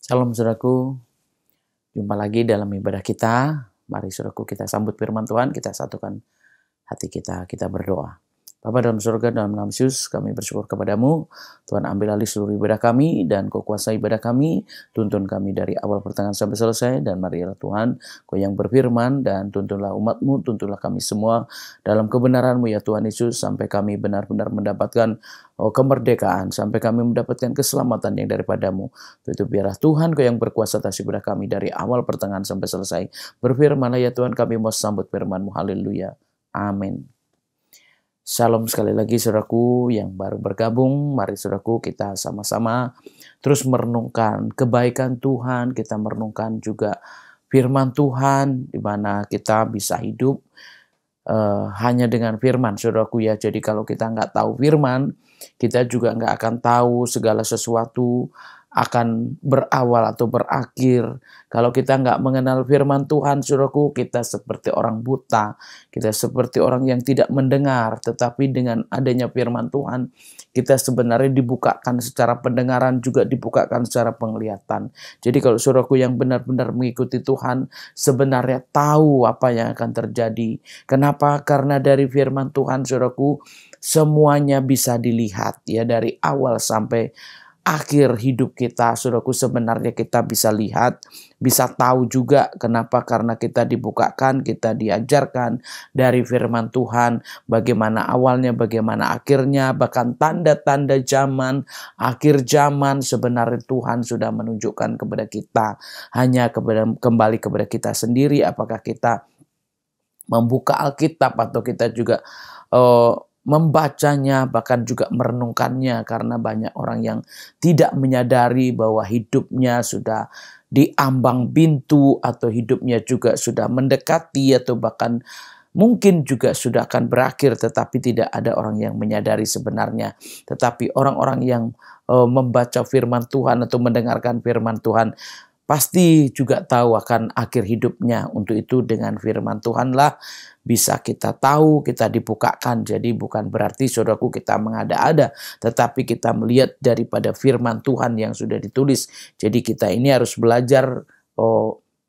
Shalom saudaraku, jumpa lagi dalam ibadah kita. Mari saudaraku kita sambut firman Tuhan, kita satukan hati kita berdoa. Bapa dalam surga, dalam nama Yesus kami bersyukur kepadamu. Tuhan ambil alih seluruh ibadah kami dan Kau kuasai ibadah kami. Tuntun kami dari awal pertengahan sampai selesai. Dan marilah Tuhan, Kau yang berfirman dan tuntunlah umat-Mu, tuntunlah kami semua dalam kebenaran-Mu ya Tuhan Yesus. Sampai kami benar-benar mendapatkan kemerdekaan, sampai kami mendapatkan keselamatan yang daripada-Mu. Itu biarlah Tuhan Kau yang berkuasa atas ibadah kami dari awal pertengahan sampai selesai. Berfirmanlah ya Tuhan, kami mau sambut firman-Mu. Haleluya. Amin. Shalom sekali lagi saudaraku yang baru bergabung. Mari saudaraku kita sama-sama terus merenungkan kebaikan Tuhan. Kita merenungkan juga firman Tuhan, di mana kita bisa hidup hanya dengan firman saudaraku ya. Jadi kalau kita nggak tahu firman, kita juga nggak akan tahu segala sesuatu akan berawal atau berakhir. Kalau kita nggak mengenal firman Tuhan, saudaraku, kita seperti orang buta. Kita seperti orang yang tidak mendengar. Tetapi dengan adanya firman Tuhan, kita sebenarnya dibukakan secara pendengaran, juga dibukakan secara penglihatan. Jadi kalau saudaraku yang benar-benar mengikuti Tuhan, sebenarnya tahu apa yang akan terjadi. Kenapa? Karena dari firman Tuhan, saudaraku, semuanya bisa dilihat ya, dari awal sampai akhir hidup kita, saudaraku, sebenarnya kita bisa lihat, bisa tahu juga. Kenapa? Karena kita dibukakan, kita diajarkan dari firman Tuhan, bagaimana awalnya, bagaimana akhirnya, bahkan tanda-tanda zaman, akhir zaman sebenarnya Tuhan sudah menunjukkan kepada kita. Hanya kembali kepada kita sendiri, apakah kita membuka Alkitab atau kita juga membacanya, bahkan juga merenungkannya, karena banyak orang yang tidak menyadari bahwa hidupnya sudah diambang pintu atau hidupnya juga sudah mendekati atau bahkan mungkin juga sudah akan berakhir, tetapi tidak ada orang yang menyadari sebenarnya. Tetapi orang-orang yang membaca firman Tuhan atau mendengarkan firman Tuhan pasti juga tahu akan akhir hidupnya. Untuk itu dengan firman Tuhanlah bisa kita tahu, kita dibukakan. Jadi bukan berarti saudaraku kita mengada-ada, tetapi kita melihat daripada firman Tuhan yang sudah ditulis. Jadi kita ini harus belajar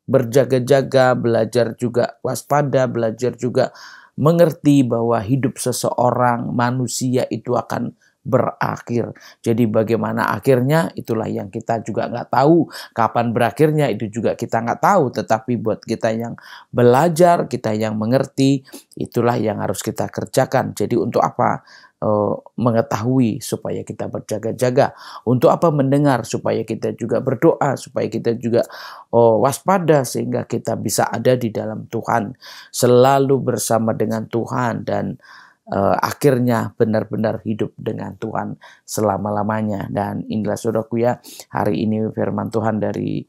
berjaga-jaga, belajar juga waspada, belajar juga mengerti bahwa hidup seseorang manusia itu akan berakhir. Jadi bagaimana akhirnya itulah yang kita juga nggak tahu. Kapan berakhirnya itu juga kita nggak tahu. Tetapi buat kita yang belajar, kita yang mengerti, itulah yang harus kita kerjakan. Jadi untuk apa mengetahui supaya kita berjaga-jaga? Untuk apa mendengar supaya kita juga berdoa, supaya kita juga waspada sehingga kita bisa ada di dalam Tuhan, selalu bersama dengan Tuhan dan akhirnya benar-benar hidup dengan Tuhan selama-lamanya. Dan inilah saudaraku ya, hari ini firman Tuhan dari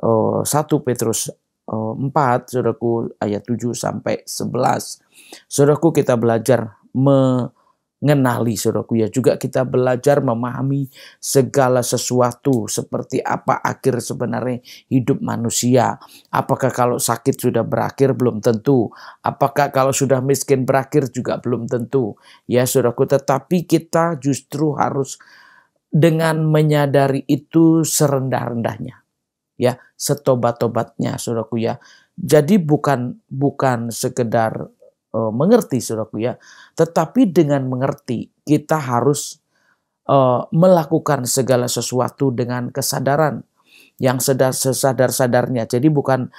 1 Petrus 4, saudaraku, ayat 7 sampai 11. Saudaraku, kita belajar mengenali, saudaraku ya, juga kita belajar memahami segala sesuatu, seperti apa akhir sebenarnya hidup manusia. Apakah kalau sakit sudah berakhir? Belum tentu. Apakah kalau sudah miskin berakhir? Juga belum tentu. Ya saudaraku, tetapi kita justru harus dengan menyadari itu serendah-rendahnya, ya, setobat-tobatnya, saudaraku ya. Jadi bukan sekedar mengerti, saudaraku ya, tetapi dengan mengerti kita harus melakukan segala sesuatu dengan kesadaran yang sesadar-sadarnya. Jadi bukan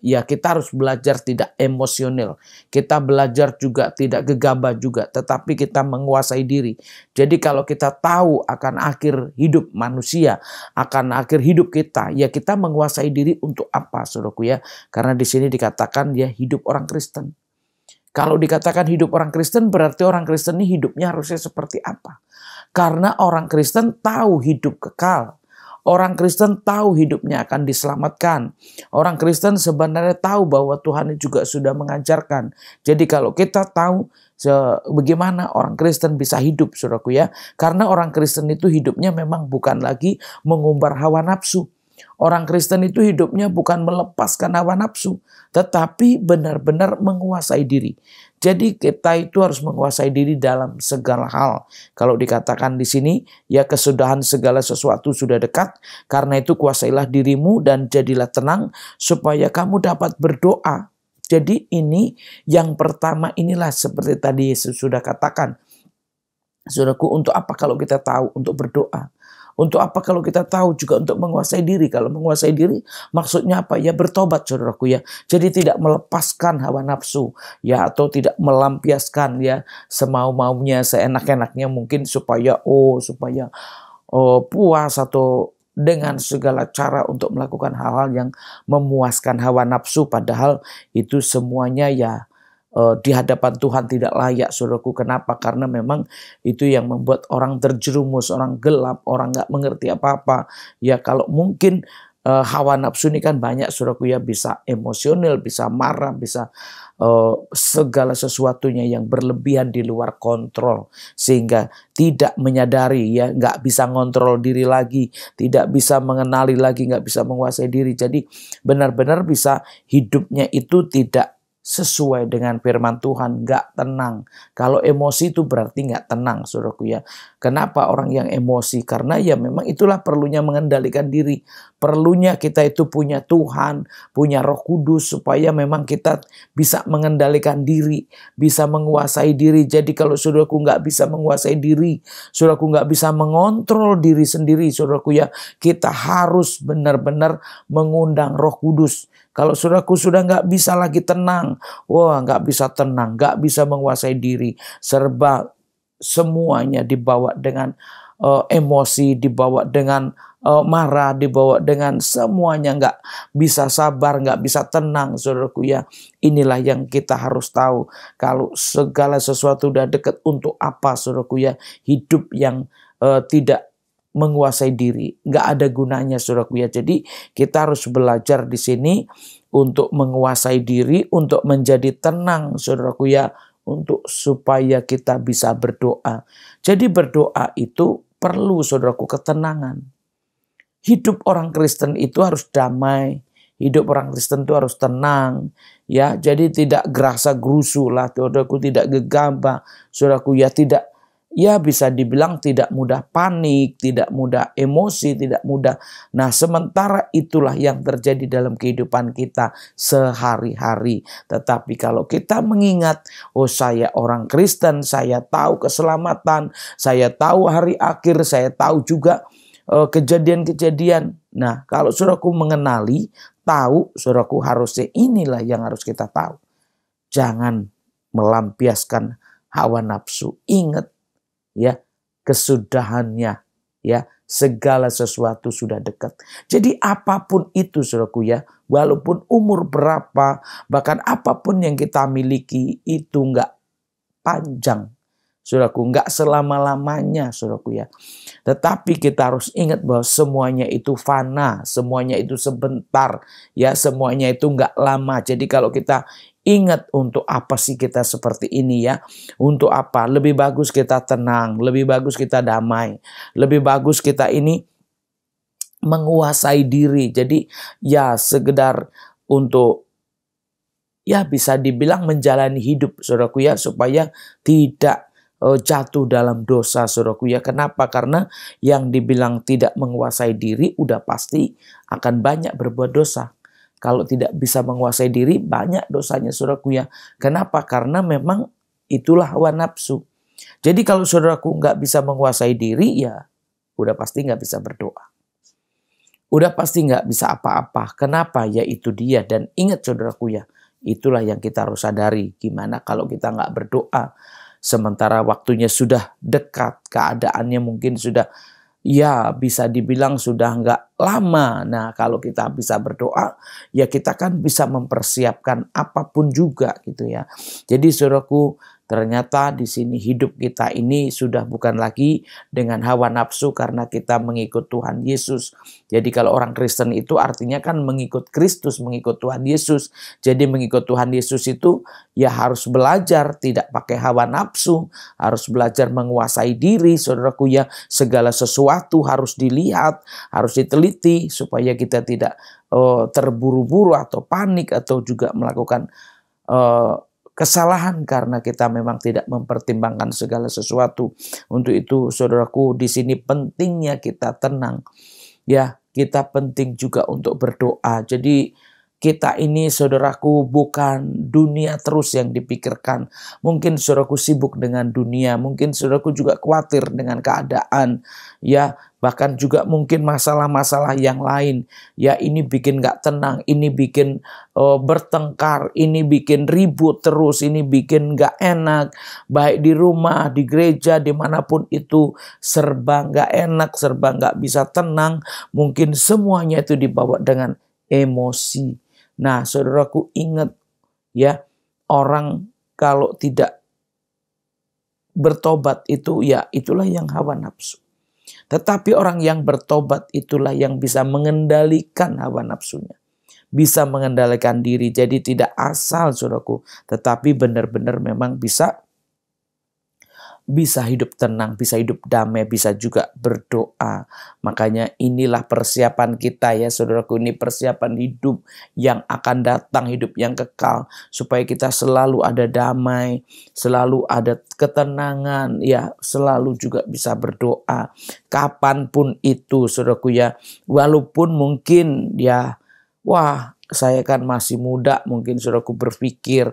ya, kita harus belajar tidak emosional. Kita belajar juga tidak gegabah juga, tetapi kita menguasai diri. Jadi kalau kita tahu akan akhir hidup manusia, akan akhir hidup kita, ya kita menguasai diri untuk apa, saudaraku ya? Karena di sini dikatakan ya hidup orang Kristen. Kalau dikatakan hidup orang Kristen, berarti orang Kristen ini hidupnya harusnya seperti apa? Karena orang Kristen tahu hidup kekal. Orang Kristen tahu hidupnya akan diselamatkan. Orang Kristen sebenarnya tahu bahwa Tuhan juga sudah mengajarkan. Jadi kalau kita tahu bagaimana orang Kristen bisa hidup, saudaraku ya. Karena orang Kristen itu hidupnya memang bukan lagi mengumbar hawa nafsu. Orang Kristen itu hidupnya bukan melepaskan hawa nafsu, tetapi benar-benar menguasai diri. Jadi kita itu harus menguasai diri dalam segala hal. Kalau dikatakan di sini, ya kesudahan segala sesuatu sudah dekat. Karena itu kuasailah dirimu dan jadilah tenang supaya kamu dapat berdoa. Jadi ini yang pertama, inilah seperti tadi Yesus sudah katakan. Saudaraku, untuk apa kalau kita tahu untuk berdoa? Untuk apa kalau kita tahu juga untuk menguasai diri? Kalau menguasai diri maksudnya apa? Ya bertobat, saudaraku ya. Jadi tidak melepaskan hawa nafsu ya, atau tidak melampiaskan ya semau-maunya, seenak-enaknya mungkin supaya puas, atau dengan segala cara untuk melakukan hal-hal yang memuaskan hawa nafsu, padahal itu semuanya ya di hadapan Tuhan tidak layak, saudaraku. Kenapa? Karena memang itu yang membuat orang terjerumus, orang gelap, orang nggak mengerti apa-apa. Ya kalau mungkin hawa nafsu ini kan banyak, saudaraku ya, bisa emosional, bisa marah, bisa segala sesuatunya yang berlebihan di luar kontrol, sehingga tidak menyadari ya, nggak bisa ngontrol diri lagi, tidak bisa mengenali lagi, nggak bisa menguasai diri. Jadi benar-benar bisa hidupnya itu tidak sesuai dengan firman Tuhan, nggak tenang. Kalau emosi itu berarti nggak tenang, saudaraku ya. Kenapa orang yang emosi? Karena ya memang itulah perlunya mengendalikan diri. Perlunya kita itu punya Tuhan, punya Roh Kudus, supaya memang kita bisa mengendalikan diri, bisa menguasai diri. Jadi kalau saudaraku nggak bisa menguasai diri, saudaraku nggak bisa mengontrol diri sendiri, saudaraku ya, kita harus benar-benar mengundang Roh Kudus. Kalau saudaraku sudah nggak bisa lagi tenang, nggak bisa tenang, nggak bisa menguasai diri, serba semuanya dibawa dengan emosi, dibawa dengan marah, dibawa dengan semuanya, nggak bisa sabar, nggak bisa tenang, saudaraku ya. Inilah yang kita harus tahu. Kalau segala sesuatu udah dekat, untuk apa, saudaraku ya, hidup yang tidak menguasai diri, nggak ada gunanya, saudaraku ya. Jadi kita harus belajar di sini untuk menguasai diri, untuk menjadi tenang, saudaraku ya, untuk supaya kita bisa berdoa. Jadi berdoa itu perlu, saudaraku, ketenangan. Hidup orang Kristen itu harus damai. Hidup orang Kristen itu harus tenang, ya. Jadi tidak gerasa gerusu lah, saudaraku, tidak gegabah, saudaraku ya, tidak. Ya bisa dibilang tidak mudah panik, tidak mudah emosi, tidak mudah. Nah sementara itulah yang terjadi dalam kehidupan kita sehari-hari. Tetapi kalau kita mengingat, saya orang Kristen, saya tahu keselamatan, saya tahu hari akhir, saya tahu juga kejadian-kejadian. Nah kalau saudaraku mengenali, tahu, saudaraku, harusnya inilah yang harus kita tahu. Jangan melampiaskan hawa nafsu. Ingat, ya, kesudahannya, ya, segala sesuatu sudah dekat. Jadi apapun itu, saudaraku ya, walaupun umur berapa, bahkan apapun yang kita miliki itu nggak panjang, saudaraku, nggak selama-lamanya, saudaraku ya. Tetapi kita harus ingat bahwa semuanya itu fana, semuanya itu sebentar, ya, semuanya itu nggak lama. Jadi kalau kita ingat, untuk apa sih kita seperti ini ya? Untuk apa? Lebih bagus kita tenang, lebih bagus kita damai, lebih bagus kita ini menguasai diri. Jadi ya sekedar untuk, ya bisa dibilang menjalani hidup, saudaraku ya, supaya tidak jatuh dalam dosa, saudaraku ya. Kenapa? Karena yang dibilang tidak menguasai diri udah pasti akan banyak berbuat dosa. Kalau tidak bisa menguasai diri, banyak dosanya, saudaraku ya. Kenapa? Karena memang itulah hawa nafsu. Jadi kalau saudaraku nggak bisa menguasai diri, ya udah pasti nggak bisa berdoa. Udah pasti nggak bisa apa-apa. Kenapa? Ya itu dia. Dan ingat, saudaraku ya, itulah yang kita harus sadari. Gimana kalau kita nggak berdoa, sementara waktunya sudah dekat, keadaannya mungkin sudah, ya bisa dibilang sudah nggak lama. Nah kalau kita bisa berdoa, ya kita kan bisa mempersiapkan apapun juga gitu ya. Jadi saudaraku, ternyata di sini hidup kita ini sudah bukan lagi dengan hawa nafsu, karena kita mengikut Tuhan Yesus. Jadi kalau orang Kristen itu artinya kan mengikut Kristus, mengikut Tuhan Yesus. Jadi mengikut Tuhan Yesus itu ya harus belajar tidak pakai hawa nafsu, harus belajar menguasai diri, saudaraku ya. Segala sesuatu harus dilihat, harus diteliti supaya kita tidak terburu-buru atau panik, atau juga melakukan kesalahan karena kita memang tidak mempertimbangkan segala sesuatu. Untuk itu, saudaraku, di sini pentingnya kita tenang. Ya, kita penting juga untuk berdoa. Jadi kita ini, saudaraku, bukan dunia terus yang dipikirkan. Mungkin saudaraku sibuk dengan dunia, mungkin saudaraku juga khawatir dengan keadaan, ya, bahkan juga mungkin masalah-masalah yang lain. Ya, ini bikin gak tenang, ini bikin bertengkar, ini bikin ribut terus, ini bikin gak enak. Baik di rumah, di gereja, dimanapun itu, serba gak enak, serba gak bisa tenang. Mungkin semuanya itu dibawa dengan emosi. Nah, saudaraku, ingat ya, orang kalau tidak bertobat itu, ya itulah yang hawa nafsu. Tetapi orang yang bertobat itulah yang bisa mengendalikan hawa nafsunya. Bisa mengendalikan diri. Jadi tidak asal, saudaraku, tetapi benar-benar memang bisa hidup tenang, bisa hidup damai, bisa juga berdoa. Makanya inilah persiapan kita ya saudaraku, ini persiapan hidup yang akan datang, hidup yang kekal. Supaya kita selalu ada damai, selalu ada ketenangan, ya selalu juga bisa berdoa. Kapanpun itu saudaraku ya, walaupun mungkin ya, wah saya kan masih muda, mungkin saudaraku berpikir,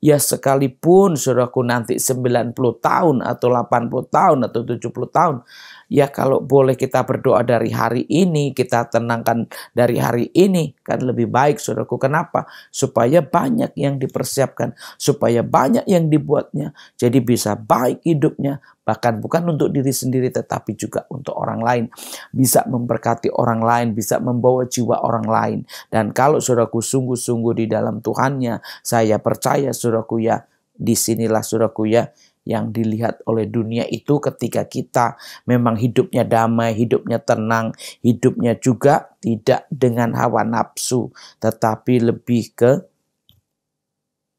ya sekalipun saudaraku nanti 90 tahun atau 80 tahun atau 70 tahun. Ya kalau boleh kita berdoa dari hari ini, kita tenangkan dari hari ini, kan lebih baik saudaraku. Kenapa? Supaya banyak yang dipersiapkan, supaya banyak yang dibuatnya. Jadi bisa baik hidupnya, bahkan bukan untuk diri sendiri tetapi juga untuk orang lain. Bisa memberkati orang lain, bisa membawa jiwa orang lain. Dan kalau saudaraku sungguh-sungguh di dalam Tuhannya, saya percaya saudaraku ya, disinilah saudaraku ya, yang dilihat oleh dunia itu ketika kita memang hidupnya damai, hidupnya tenang, hidupnya juga tidak dengan hawa nafsu, tetapi lebih ke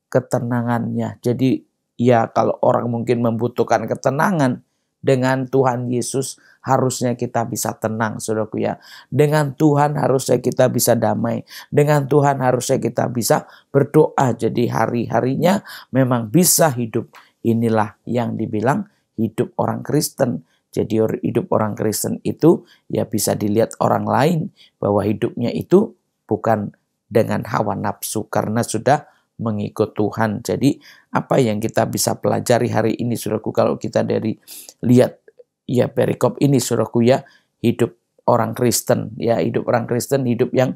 ketenangannya. Jadi ya kalau orang mungkin membutuhkan ketenangan, dengan Tuhan Yesus harusnya kita bisa tenang saudaraku ya. Dengan Tuhan harusnya kita bisa damai. Dengan Tuhan harusnya kita bisa berdoa. Jadi hari-harinya memang bisa hidup. Inilah yang dibilang hidup orang Kristen. Jadi hidup orang Kristen itu ya bisa dilihat orang lain bahwa hidupnya itu bukan dengan hawa nafsu karena sudah mengikut Tuhan. Jadi apa yang kita bisa pelajari hari ini saudaraku, kalau kita dari lihat ya perikop ini saudaraku ya, hidup orang Kristen ya, hidup orang Kristen hidup yang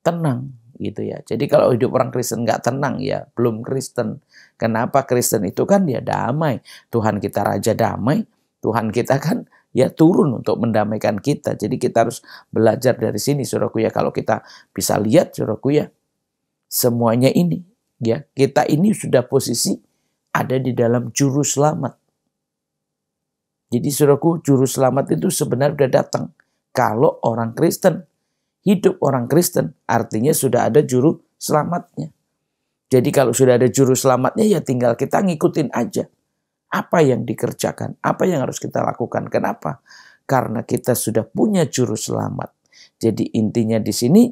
tenang gitu ya. Jadi kalau hidup orang Kristen nggak tenang ya belum Kristen. Kenapa? Kristen itu kan ya damai. Tuhan kita Raja damai. Tuhan kita kan ya turun untuk mendamaikan kita. Jadi kita harus belajar dari sini saudaraku ya. Kalau kita bisa lihat saudaraku ya, semuanya ini ya, kita ini sudah posisi ada di dalam juru selamat. Jadi saudaraku, juru selamat itu sebenarnya sudah datang. Kalau orang Kristen, hidup orang Kristen artinya sudah ada juru selamatnya. Jadi kalau sudah ada juru selamatnya ya tinggal kita ngikutin aja. Apa yang dikerjakan, apa yang harus kita lakukan. Kenapa? Karena kita sudah punya juru selamat. Jadi intinya di sini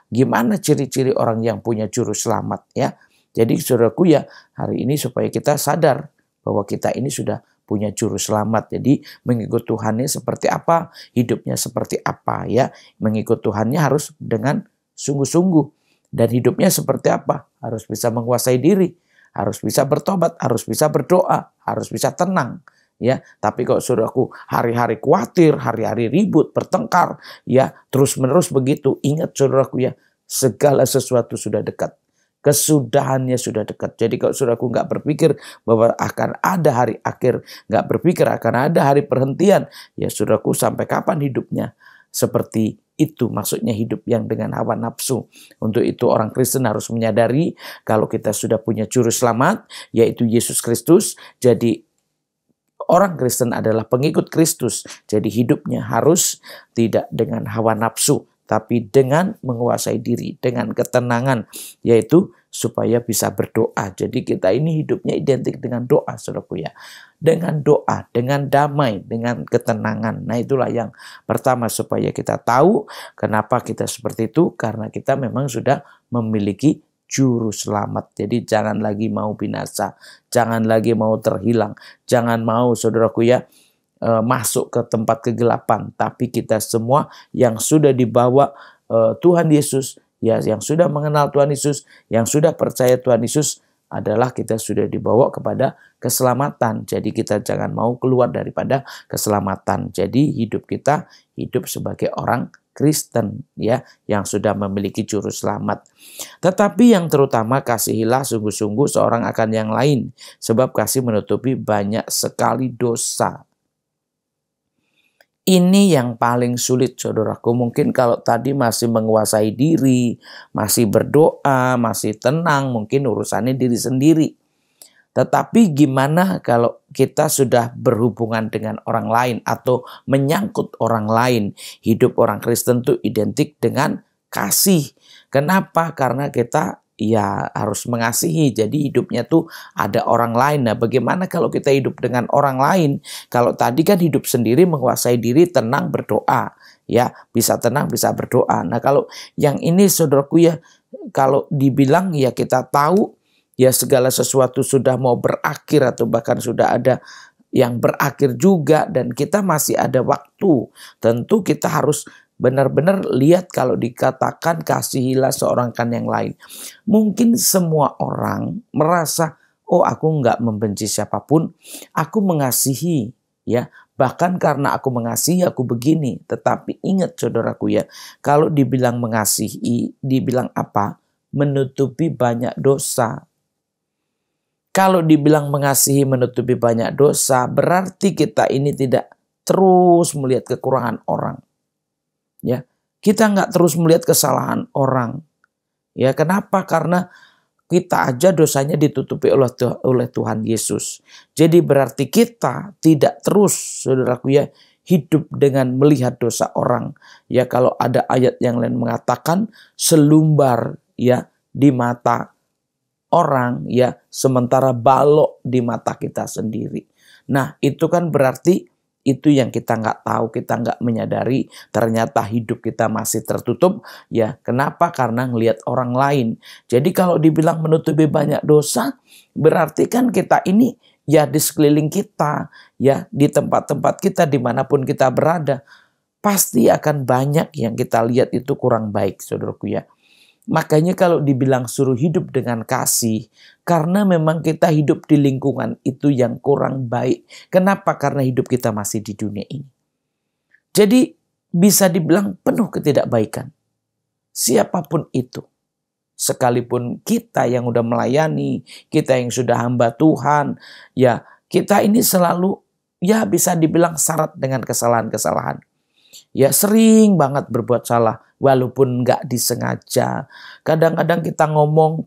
gimana ciri-ciri orang yang punya juru selamat ya. Jadi saudaraku ya, hari ini supaya kita sadar bahwa kita ini sudah punya juru selamat. Jadi mengikut Tuhannya seperti apa, hidupnya seperti apa ya. Mengikut Tuhannya harus dengan sungguh-sungguh. Dan hidupnya seperti apa? Harus bisa menguasai diri, harus bisa bertobat, harus bisa berdoa, harus bisa tenang. Ya, tapi kalau saudaraku hari-hari khawatir, hari-hari ribut, bertengkar, ya terus-menerus begitu, ingat saudaraku ya, segala sesuatu sudah dekat. Kesudahannya sudah dekat. Jadi kalau saudaraku nggak berpikir bahwa akan ada hari akhir, nggak berpikir akan ada hari perhentian, ya saudaraku sampai kapan hidupnya seperti itu, maksudnya hidup yang dengan hawa nafsu. Untuk itu orang Kristen harus menyadari kalau kita sudah punya juru selamat, yaitu Yesus Kristus. Jadi orang Kristen adalah pengikut Kristus. Jadi hidupnya harus tidak dengan hawa nafsu, tapi dengan menguasai diri, dengan ketenangan, yaitu supaya bisa berdoa. Jadi kita ini hidupnya identik dengan doa, saudaraku ya. Dengan doa, dengan damai, dengan ketenangan. Nah itulah yang pertama supaya kita tahu kenapa kita seperti itu. Karena kita memang sudah memiliki juru selamat. Jadi jangan lagi mau binasa, jangan lagi mau terhilang, jangan mau saudaraku ya masuk ke tempat kegelapan. Tapi kita semua yang sudah dibawa Tuhan Yesus, ya, yang sudah mengenal Tuhan Yesus, yang sudah percaya Tuhan Yesus, adalah kita sudah dibawa kepada keselamatan. Jadi kita jangan mau keluar daripada keselamatan. Jadi hidup kita hidup sebagai orang Kristen, ya, yang sudah memiliki juru selamat. Tetapi yang terutama kasihilah sungguh-sungguh seorang akan yang lain, sebab kasih menutupi banyak sekali dosa. Ini yang paling sulit, saudaraku. Mungkin kalau tadi masih menguasai diri, masih berdoa, masih tenang, mungkin urusannya diri sendiri. Tetapi gimana kalau kita sudah berhubungan dengan orang lain atau menyangkut orang lain? Hidup orang Kristen itu identik dengan kasih. Kenapa? Karena kita ya harus mengasihi. Jadi hidupnya tuh ada orang lain. Nah, bagaimana kalau kita hidup dengan orang lain? Kalau tadi kan hidup sendiri, menguasai diri, tenang, berdoa. Ya, bisa tenang, bisa berdoa. Nah, kalau yang ini saudaraku ya, kalau dibilang ya kita tahu ya segala sesuatu sudah mau berakhir atau bahkan sudah ada yang berakhir juga dan kita masih ada waktu. Tentu kita harus benar-benar lihat kalau dikatakan kasihilah seorang kan yang lain. Mungkin semua orang merasa, oh aku nggak membenci siapapun, aku mengasihi, ya. Bahkan karena aku mengasihi aku begini. Tetapi ingat saudaraku ya, kalau dibilang mengasihi, dibilang apa? Menutupi banyak dosa. Kalau dibilang mengasihi menutupi banyak dosa, berarti kita ini tidak terus melihat kekurangan orang. Ya, kita nggak terus melihat kesalahan orang. Ya, kenapa? Karena kita aja dosanya ditutupi oleh Tuhan Yesus. Jadi berarti kita tidak terus, saudaraku ya, hidup dengan melihat dosa orang. Ya, kalau ada ayat yang lain mengatakan selumbar ya di mata orang ya, sementara balok di mata kita sendiri. Nah, itu kan berarti itu yang kita nggak tahu, kita nggak menyadari ternyata hidup kita masih tertutup. Ya, kenapa? Karena ngelihat orang lain. Jadi kalau dibilang menutupi banyak dosa, berarti kan kita ini ya di sekeliling kita, ya di tempat-tempat kita dimanapun kita berada, pasti akan banyak yang kita lihat itu kurang baik, saudaraku ya. Makanya kalau dibilang suruh hidup dengan kasih, karena memang kita hidup di lingkungan itu yang kurang baik. Kenapa? Karena hidup kita masih di dunia ini. Jadi bisa dibilang penuh ketidakbaikan. Siapapun itu. Sekalipun kita yang udah melayani, kita yang sudah hamba Tuhan, ya kita ini selalu ya bisa dibilang syarat dengan kesalahan-kesalahan. Ya sering banget berbuat salah walaupun nggak disengaja. Kadang-kadang kita ngomong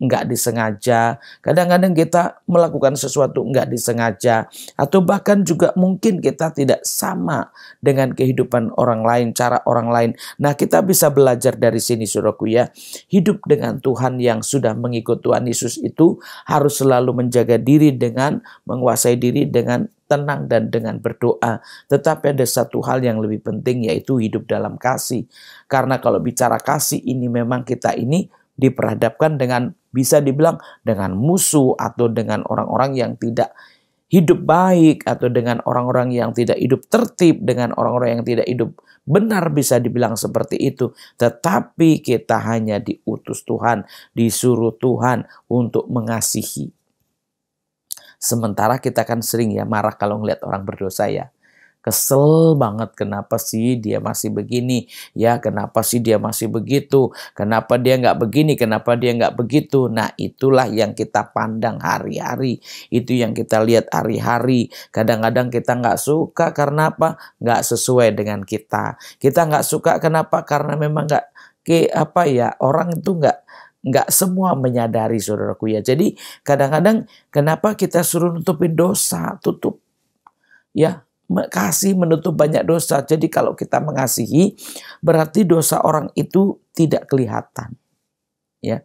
nggak disengaja. Kadang-kadang kita melakukan sesuatu nggak disengaja. Atau bahkan juga mungkin kita tidak sama dengan kehidupan orang lain, cara orang lain. Nah, kita bisa belajar dari sini, saudaraku ya. Hidup dengan Tuhan yang sudah mengikut Tuhan Yesus itu harus selalu menjaga diri dengan menguasai diri dengan tenang dan dengan berdoa. Tetapi ada satu hal yang lebih penting, yaitu hidup dalam kasih. Karena kalau bicara kasih ini memang kita ini diperhadapkan dengan bisa dibilang dengan musuh atau dengan orang-orang yang tidak hidup baik atau dengan orang-orang yang tidak hidup tertib, dengan orang-orang yang tidak hidup benar, bisa dibilang seperti itu. Tetapi kita hanya diutus Tuhan, disuruh Tuhan untuk mengasihi. Sementara kita kan sering ya marah kalau ngeliat orang berdosa ya. Kesel banget, kenapa sih dia masih begini? Ya, kenapa sih dia masih begitu? Kenapa dia nggak begini? Kenapa dia nggak begitu? Nah, itulah yang kita pandang hari-hari. Itu yang kita lihat hari-hari. Kadang-kadang kita nggak suka karena apa? Nggak sesuai dengan kita. Kita nggak suka kenapa? Karena memang orang itu nggak semua menyadari, saudaraku ya. Jadi kadang-kadang kenapa kita suruh nutupin dosa? Tutup. Ya. Kasih menutup banyak dosa. Jadi kalau kita mengasihi, berarti dosa orang itu tidak kelihatan. Ya.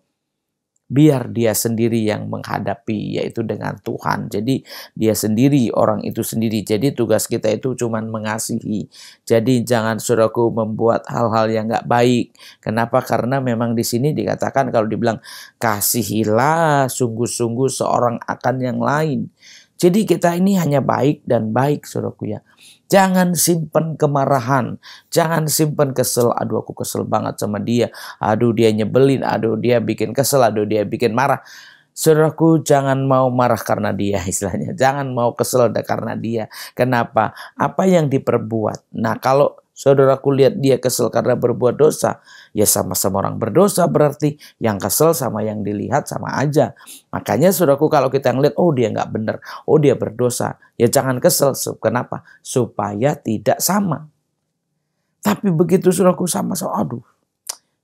biar dia sendiri yang menghadapi, yaitu dengan Tuhan. Jadi dia sendiri, orang itu sendiri. Jadi tugas kita itu cuman mengasihi. Jadi jangan saudaraku membuat hal-hal yang nggak baik. Kenapa? Karena memang di sini dikatakan kalau dibilang kasihilah sungguh-sungguh seorang akan yang lain. Jadi kita ini hanya baik dan baik, saudaraku ya. Jangan simpan kemarahan, jangan simpan kesel. Aduh aku kesel banget sama dia, aduh dia nyebelin, aduh dia bikin kesel, aduh dia bikin marah. Saudaraku, jangan mau marah karena dia, istilahnya. Jangan mau kesel karena dia. Kenapa? Apa yang diperbuat. Nah kalau saudaraku lihat dia kesel karena berbuat dosa, ya sama-sama orang berdosa, berarti yang kesel sama yang dilihat sama aja. Makanya saudaraku, kalau kita ngeliat, oh dia nggak bener, oh dia berdosa, ya jangan kesel. Kenapa? Supaya tidak sama. Tapi begitu saudaraku sama-sama, aduh,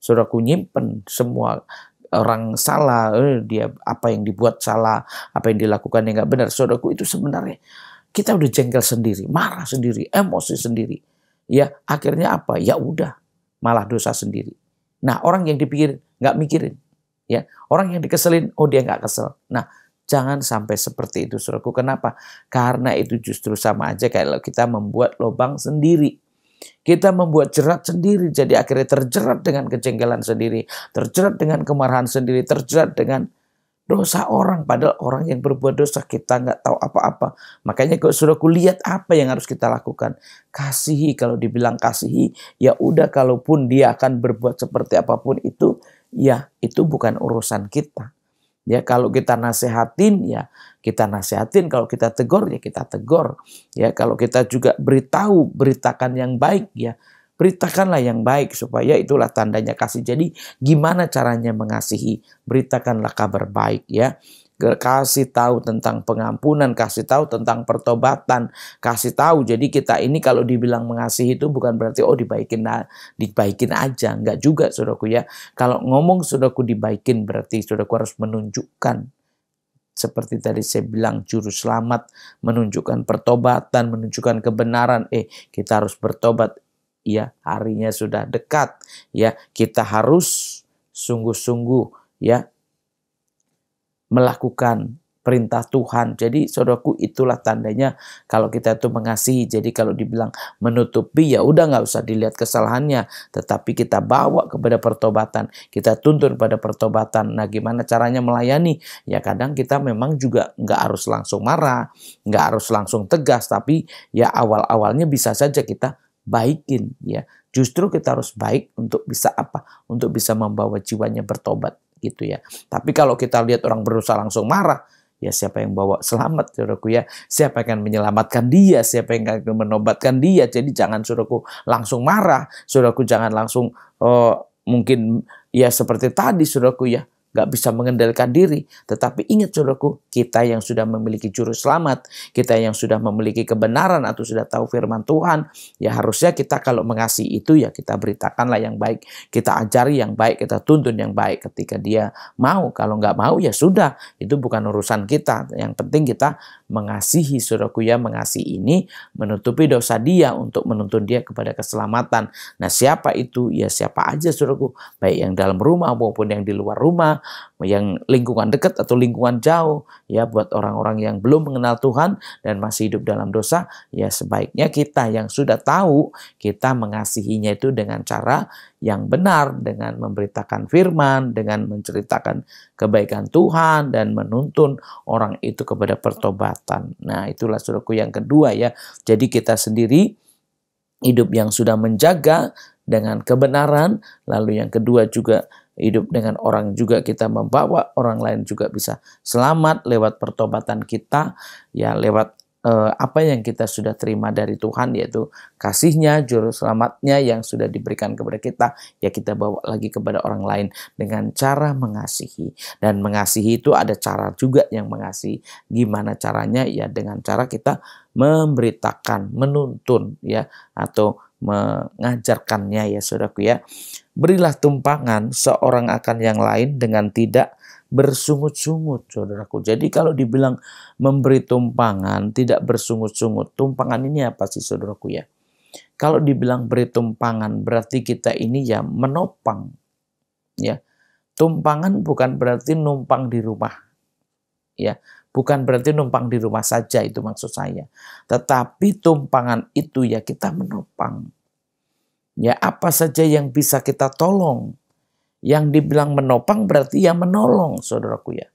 saudaraku nyimpen semua orang salah, dia apa yang dibuat salah, apa yang dilakukan yang nggak benar. Saudaraku, itu sebenarnya kita udah jengkel sendiri, marah sendiri, emosi sendiri. Ya akhirnya apa? Ya udah, malah dosa sendiri. Nah orang yang dipikirin nggak mikirin, ya orang yang dikeselin, oh dia nggak kesel. Nah jangan sampai seperti itu, saudaraku. Kenapa? Karena itu justru sama aja kayak kita membuat lubang sendiri. Kita membuat jerat sendiri, jadi akhirnya terjerat dengan kejengkelan sendiri, terjerat dengan kemarahan sendiri, terjerat dengan dosa orang. Padahal orang yang berbuat dosa kita nggak tahu apa-apa. Makanya kalau saudaraku lihat apa yang harus kita lakukan. Kasihi, kalau dibilang kasihi, ya udah, kalaupun dia akan berbuat seperti apapun itu, ya itu bukan urusan kita. Ya kalau kita nasihatin, ya kita nasihatin. Kalau kita tegur, ya kita tegur. Ya kalau kita juga beritakan yang baik, ya beritakanlah yang baik, supaya itulah tandanya kasih. Jadi gimana caranya mengasihi? Beritakanlah kabar baik, ya. Kasih tahu tentang pengampunan, kasih tahu tentang pertobatan, kasih tahu. Jadi kita ini kalau dibilang mengasihi itu bukan berarti oh dibaikin aja, enggak juga, saudaraku ya. Kalau ngomong saudaraku dibaikin, berarti saudaraku harus menunjukkan, seperti tadi saya bilang, juru selamat, menunjukkan pertobatan, menunjukkan kebenaran. Kita harus bertobat. Ya, harinya sudah dekat. Ya, kita harus sungguh-sungguh ya melakukan perintah Tuhan. Jadi saudaraku, itulah tandanya kalau kita itu mengasihi. Jadi kalau dibilang menutupi, ya udah nggak usah dilihat kesalahannya, tetapi kita bawa kepada pertobatan, kita tuntun pada pertobatan. Nah gimana caranya melayani? Ya kadang kita memang juga nggak harus langsung marah, nggak harus langsung tegas, tapi ya awal-awalnya bisa saja kita baikin, ya. Justru kita harus baik untuk bisa apa? Untuk bisa membawa jiwanya bertobat, gitu ya. Tapi kalau kita lihat orang berdosa langsung marah, ya siapa yang bawa selamat, saudaraku ya? Siapa yang akan menyelamatkan dia? Siapa yang akan menobatkan dia? Jadi jangan saudaraku langsung marah, saudaraku jangan langsung mungkin ya seperti tadi, saudaraku ya, nggak bisa mengendalikan diri. Tetapi ingat saudaraku, kita yang sudah memiliki juru selamat, kita yang sudah memiliki kebenaran atau sudah tahu firman Tuhan, ya harusnya kita kalau mengasihi itu ya kita beritakanlah yang baik, kita ajari yang baik, kita tuntun yang baik. Ketika dia mau, kalau nggak mau ya sudah, itu bukan urusan kita. Yang penting kita mengasihi, saudaraku ya. Mengasihi ini menutupi dosa dia untuk menuntun dia kepada keselamatan. Nah siapa itu? Ya siapa aja, saudaraku, baik yang dalam rumah maupun yang di luar rumah, yang lingkungan dekat atau lingkungan jauh, ya. Buat orang-orang yang belum mengenal Tuhan dan masih hidup dalam dosa, ya sebaiknya kita yang sudah tahu, kita mengasihinya itu dengan cara yang benar, dengan memberitakan firman, dengan menceritakan kebaikan Tuhan dan menuntun orang itu kepada pertobatan. Nah itulah saudaraku yang kedua ya. Jadi kita sendiri hidup yang sudah menjaga dengan kebenaran, lalu yang kedua juga hidup dengan orang, juga kita membawa orang lain juga bisa selamat lewat pertobatan kita, ya lewat apa yang kita sudah terima dari Tuhan, yaitu kasih-Nya, juru selamatnya yang sudah diberikan kepada kita, ya kita bawa lagi kepada orang lain dengan cara mengasihi. Dan mengasihi itu ada cara juga yang mengasihi. Gimana caranya? Ya dengan cara kita memberitakan, menuntun ya, atau mengajarkannya, ya saudaraku ya. Berilah tumpangan seorang akan yang lain dengan tidak bersungut-sungut, saudaraku. Jadi kalau dibilang memberi tumpangan tidak bersungut-sungut, tumpangan ini apa sih, saudaraku ya? Kalau dibilang beri tumpangan berarti kita ini ya menopang, ya Tumpangan bukan berarti numpang di rumah, ya. Bukan berarti numpang di rumah saja, itu maksud saya. Tetapi tumpangan itu ya kita menopang. Ya apa saja yang bisa kita tolong. Yang dibilang menopang berarti ya menolong, saudaraku ya.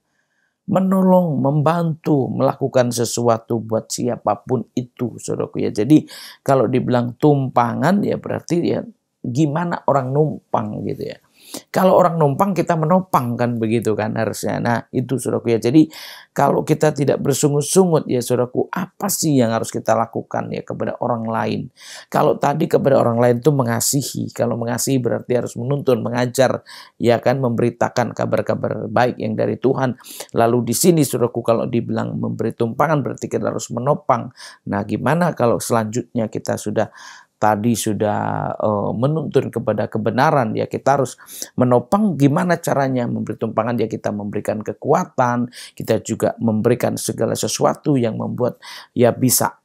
Menolong, membantu, melakukan sesuatu buat siapapun itu, saudaraku ya. Jadi kalau dibilang tumpangan ya berarti ya gimana orang numpang gitu ya. Kalau orang numpang kita menopang kan begitu kan harusnya. Nah itu saudaraku ya. Jadi kalau kita tidak bersungut-sungut ya saudaraku, apa sih yang harus kita lakukan ya kepada orang lain. Kalau tadi kepada orang lain itu mengasihi. Kalau mengasihi berarti harus menuntun, mengajar, ya kan, memberitakan kabar-kabar baik yang dari Tuhan. Lalu di sini saudaraku kalau dibilang memberi tumpangan berarti kita harus menopang. Nah gimana kalau selanjutnya kita sudah menuntun kepada kebenaran, ya kita harus menopang. Gimana caranya memberi tumpangan? Ya kita memberikan kekuatan, kita juga memberikan segala sesuatu yang membuat ya bisa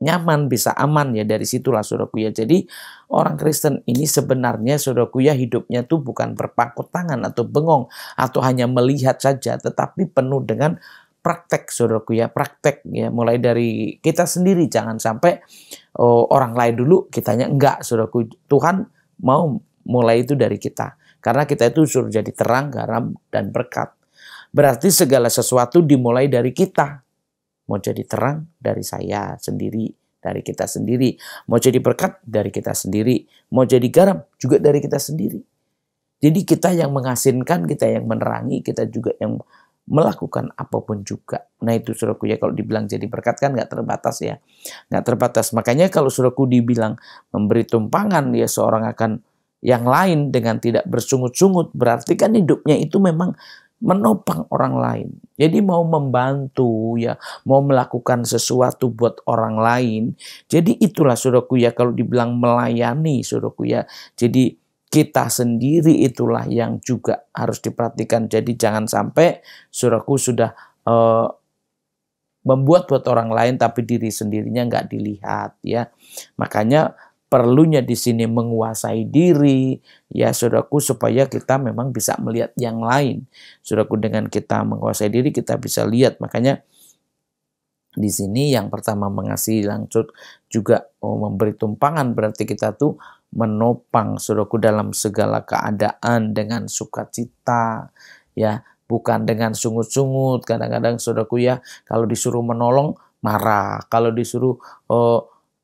nyaman, bisa aman ya. Dari situlah saudaraku ya. Jadi orang Kristen ini sebenarnya saudaraku ya hidupnya tuh bukan berpangku tangan atau bengong atau hanya melihat saja, tetapi penuh dengan praktek saudaraku ya, praktek ya, mulai dari kita sendiri. Jangan sampai orang lain dulu, kitanya enggak saudaraku. Tuhan mau mulai itu dari kita, karena kita itu suruh jadi terang, garam, dan berkat. Berarti segala sesuatu dimulai dari kita. Mau jadi terang dari saya sendiri, dari kita sendiri. Mau jadi berkat dari kita sendiri. Mau jadi garam juga dari kita sendiri. Jadi kita yang mengasinkan, kita yang menerangi, kita juga yang melakukan apapun juga. Nah itu saudaraku ya, kalau dibilang jadi berkat kan nggak terbatas ya. Nggak terbatas. Makanya kalau saudaraku dibilang memberi tumpangan ya seorang akan yang lain dengan tidak bersungut-sungut, berarti kan hidupnya itu memang menopang orang lain. Jadi mau membantu ya, mau melakukan sesuatu buat orang lain. Jadi itulah saudaraku ya kalau dibilang melayani saudaraku ya. Jadi kita sendiri itulah yang juga harus diperhatikan. Jadi jangan sampai saudaraku sudah membuat buat orang lain tapi diri sendirinya nggak dilihat ya. Makanya perlunya di sini menguasai diri ya saudaraku, supaya kita memang bisa melihat yang lain. Saudaraku, dengan kita menguasai diri kita bisa lihat. Makanya di sini yang pertama mengasihi, langsung juga memberi tumpangan, berarti kita tuh menopang saudaraku dalam segala keadaan dengan sukacita ya, bukan dengan sungut-sungut. Kadang-kadang saudaraku ya kalau disuruh menolong marah, kalau disuruh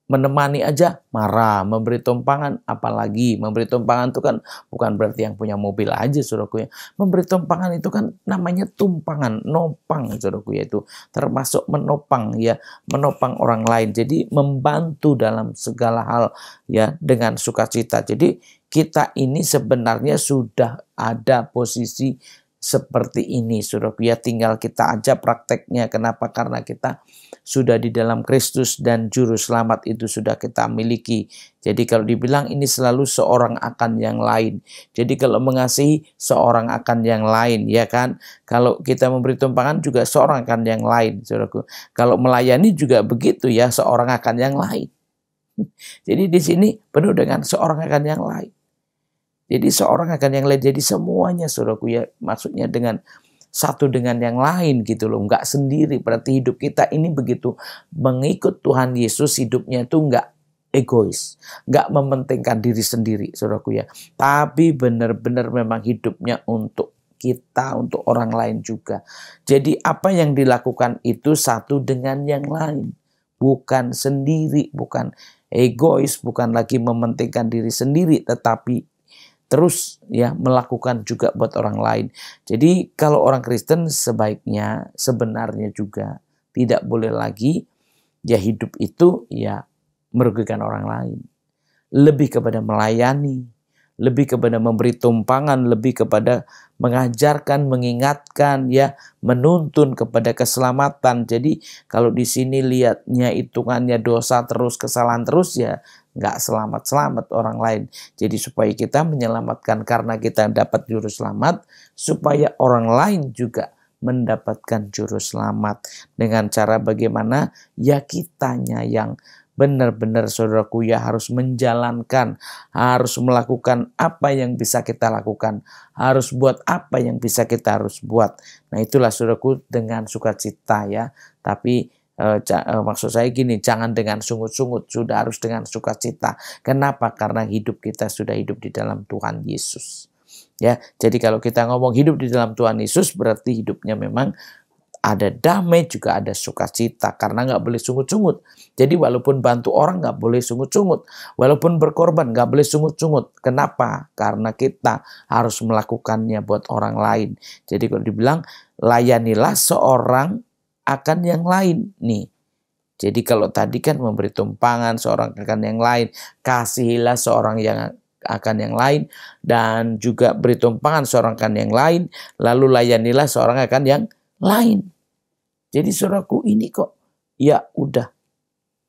menemani aja marah, memberi tumpangan apalagi. Memberi tumpangan itu kan bukan berarti yang punya mobil aja saudaraku ya. Memberi tumpangan itu kan namanya tumpangan, nopang saudaraku ya, itu termasuk menopang ya, menopang orang lain. Jadi membantu dalam segala hal ya dengan sukacita. Jadi kita ini sebenarnya sudah ada posisi seperti ini saudaraku ya, tinggal kita aja prakteknya. Kenapa? Karena kita sudah di dalam Kristus dan juru selamat itu sudah kita miliki. Jadi kalau dibilang ini selalu seorang akan yang lain. Jadi kalau mengasihi seorang akan yang lain ya kan. Kalau kita memberi tumpangan juga seorang akan yang lain saudaraku. Kalau melayani juga begitu ya, seorang akan yang lain. Jadi di sini penuh dengan seorang akan yang lain. Jadi seorang akan yang lain. Jadi semuanya saudaraku ya, maksudnya dengan satu dengan yang lain gitu loh, nggak sendiri. Berarti hidup kita ini begitu mengikut Tuhan Yesus, hidupnya itu nggak egois, nggak mementingkan diri sendiri saudaraku ya, tapi benar-benar memang hidupnya untuk kita, untuk orang lain juga. Jadi apa yang dilakukan itu satu dengan yang lain, bukan sendiri, bukan egois, bukan lagi mementingkan diri sendiri, tetapi terus ya melakukan juga buat orang lain. Jadi kalau orang Kristen sebaiknya sebenarnya juga tidak boleh lagi ya hidup itu ya merugikan orang lain. Lebih kepada melayani, lebih kepada memberi tumpangan, lebih kepada mengajarkan, mengingatkan ya, menuntun kepada keselamatan. Jadi kalau di sini lihatnya hitungannya dosa terus, kesalahan terus ya nggak selamat-selamat orang lain. Jadi supaya kita menyelamatkan karena kita dapat juru selamat, supaya orang lain juga mendapatkan juru selamat. Dengan cara bagaimana? Ya kitanya yang benar-benar saudaraku ya harus menjalankan, harus melakukan apa yang bisa kita lakukan, harus buat apa yang bisa kita harus buat. Nah itulah saudaraku dengan sukacita ya. Tapi maksud saya gini, jangan dengan sungut-sungut, sudah harus dengan sukacita. Kenapa? Karena hidup kita sudah hidup di dalam Tuhan Yesus. Ya, jadi kalau kita ngomong hidup di dalam Tuhan Yesus berarti hidupnya memang ada damai, juga ada sukacita, karena nggak boleh sungut-sungut. Jadi walaupun bantu orang nggak boleh sungut-sungut, walaupun berkorban nggak boleh sungut-sungut. Kenapa? Karena kita harus melakukannya buat orang lain. Jadi kalau dibilang layanilah seorang akan yang lain nih. Jadi kalau tadi kan memberi tumpangan seorang akan yang lain, kasihilah seorang yang akan yang lain, dan juga beri tumpangan seorang akan yang lain, lalu layanilah seorang akan yang lain. Jadi saudaraku ini kok ya udah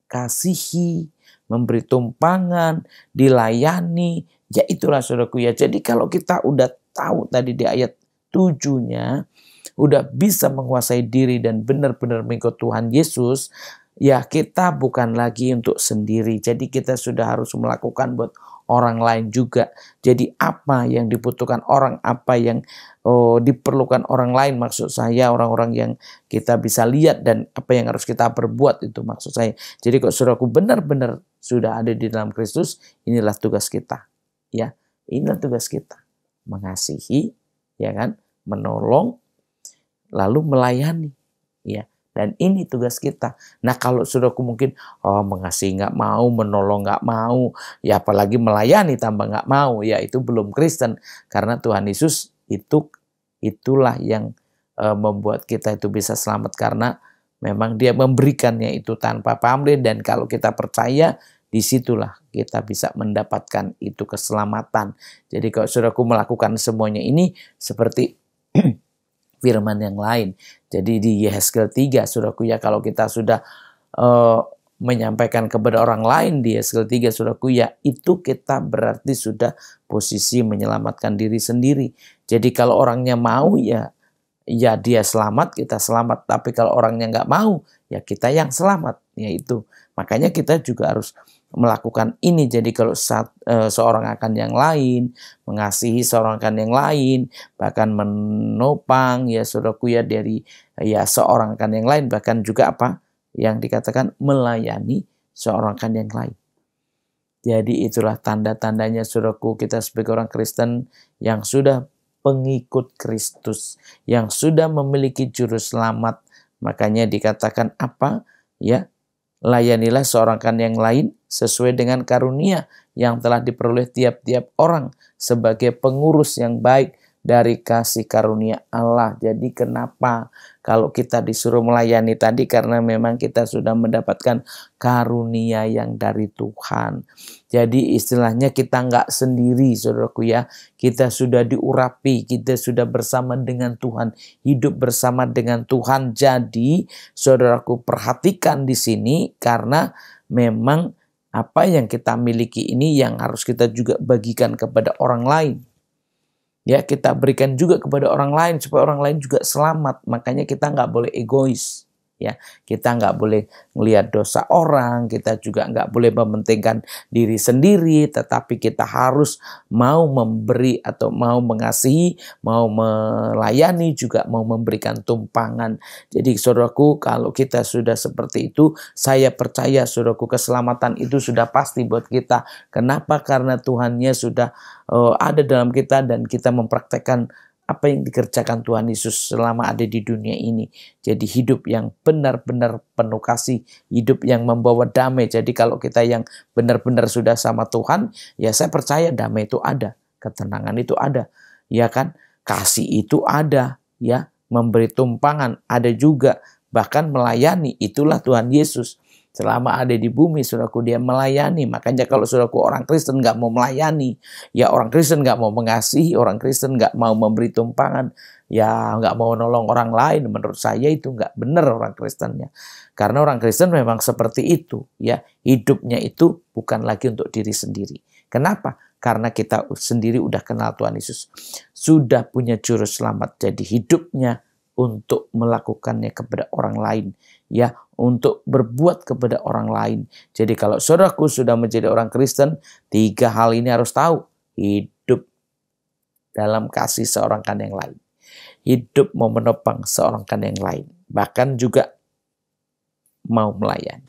kasihi, memberi tumpangan, dilayani, ya itulah saudaraku ya. Jadi kalau kita udah tahu tadi di ayat 7-nya, udah bisa menguasai diri dan benar-benar mengikut Tuhan Yesus, ya kita bukan lagi untuk sendiri. Jadi kita sudah harus melakukan buat orang lain juga. Jadi apa yang dibutuhkan orang, apa yang diperlukan orang lain, maksud saya orang-orang yang kita bisa lihat, dan apa yang harus kita perbuat, itu maksud saya. Jadi kalau saudaraku benar-benar sudah ada di dalam Kristus, inilah tugas kita. Ya, inilah tugas kita. Mengasihi, ya kan, menolong, lalu melayani, ya. Dan ini tugas kita. Nah kalau saudaraku mungkin mengasihi nggak mau, menolong nggak mau, ya apalagi melayani tambah nggak mau, ya itu belum Kristen. Karena Tuhan Yesus itulah yang membuat kita itu bisa selamat, karena memang Dia memberikannya itu tanpa pamrih. Dan kalau kita percaya, disitulah kita bisa mendapatkan itu keselamatan. Jadi kalau saudaraku melakukan semuanya ini seperti firman yang lain. Jadi di Yehezkiel 3, saudaraku ya, kalau kita sudah menyampaikan kepada orang lain di Yehezkiel 3, saudaraku ya, itu kita berarti sudah posisi menyelamatkan diri sendiri. Jadi kalau orangnya mau ya dia selamat, kita selamat. Tapi kalau orangnya nggak mau, ya kita yang selamat. Ya itu. Makanya kita juga harus melakukan ini. Jadi kalau seorang akan yang lain, mengasihi seorang akan yang lain, bahkan menopang ya saudaraku ya dari ya seorang akan yang lain, bahkan juga apa yang dikatakan melayani seorang akan yang lain. Jadi itulah tanda-tandanya saudaraku, kita sebagai orang Kristen yang sudah pengikut Kristus, yang sudah memiliki juru selamat. Makanya dikatakan apa ya, layanilah seorang akan yang lain sesuai dengan karunia yang telah diperoleh tiap-tiap orang sebagai pengurus yang baik dari kasih karunia Allah. Jadi kenapa kalau kita disuruh melayani tadi? Karena memang kita sudah mendapatkan karunia yang dari Tuhan. Jadi istilahnya kita nggak sendiri saudaraku ya. Kita sudah diurapi, kita sudah bersama dengan Tuhan, hidup bersama dengan Tuhan. Jadi saudaraku perhatikan di sini, karena memang apa yang kita miliki ini yang harus kita juga bagikan kepada orang lain. Ya, kita berikan juga kepada orang lain supaya orang lain juga selamat. Makanya kita nggak boleh egois. Ya, kita nggak boleh melihat dosa orang, kita juga nggak boleh mementingkan diri sendiri, tetapi kita harus mau memberi atau mau mengasihi, mau melayani, juga mau memberikan tumpangan. Jadi saudaraku, kalau kita sudah seperti itu, saya percaya saudaraku keselamatan itu sudah pasti buat kita. Kenapa? Karena Tuhannya sudah ada dalam kita, dan kita mempraktekkan apa yang dikerjakan Tuhan Yesus selama ada di dunia ini. Jadi hidup yang benar-benar penuh kasih, hidup yang membawa damai. Jadi kalau kita yang benar-benar sudah sama Tuhan, ya saya percaya damai itu ada, ketenangan itu ada, ya kan? Kasih itu ada, ya, memberi tumpangan ada juga, bahkan melayani, itulah Tuhan Yesus. Selama ada di bumi, saudaraku, Dia melayani. Makanya kalau saudaraku orang Kristen nggak mau melayani, ya orang Kristen nggak mau mengasihi, orang Kristen nggak mau memberi tumpangan, ya nggak mau nolong orang lain, menurut saya itu nggak benar orang Kristennya. Karena orang Kristen memang seperti itu, ya, hidupnya itu bukan lagi untuk diri sendiri. Kenapa? Karena kita sendiri udah kenal Tuhan Yesus, sudah punya juru selamat. Jadi hidupnya untuk melakukannya kepada orang lain. ya untuk berbuat kepada orang lain. Jadi kalau saudaraku sudah menjadi orang Kristen, 3 hal ini harus tahu. Hidup dalam kasih seorang kan yang lain. Hidup mau menopang seorang kan yang lain. Bahkan juga mau melayani.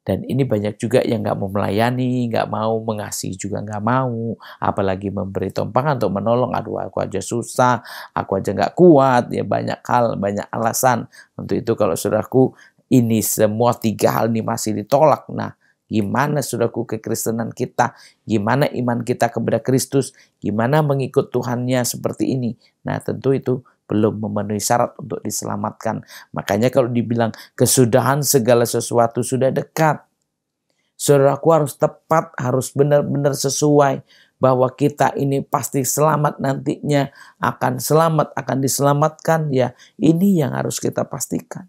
Dan ini banyak juga yang gak mau melayani, gak mau mengasihi juga gak mau. Apalagi memberi tumpangan untuk menolong. Aduh, aku aja susah, aku aja gak kuat. Ya banyak hal, banyak alasan. Untuk itu kalau saudaraku, ini semua 3 hal ini masih ditolak. Nah, gimana saudaraku kekristenan kita? Gimana iman kita kepada Kristus? Gimana mengikut Tuhannya seperti ini? Nah, tentu itu belum memenuhi syarat untuk diselamatkan. Makanya kalau dibilang kesudahan segala sesuatu sudah dekat. Saudaraku harus tepat, harus benar-benar sesuai. Bahwa kita ini pasti selamat nantinya. Akan selamat, akan diselamatkan. Ya, ini yang harus kita pastikan.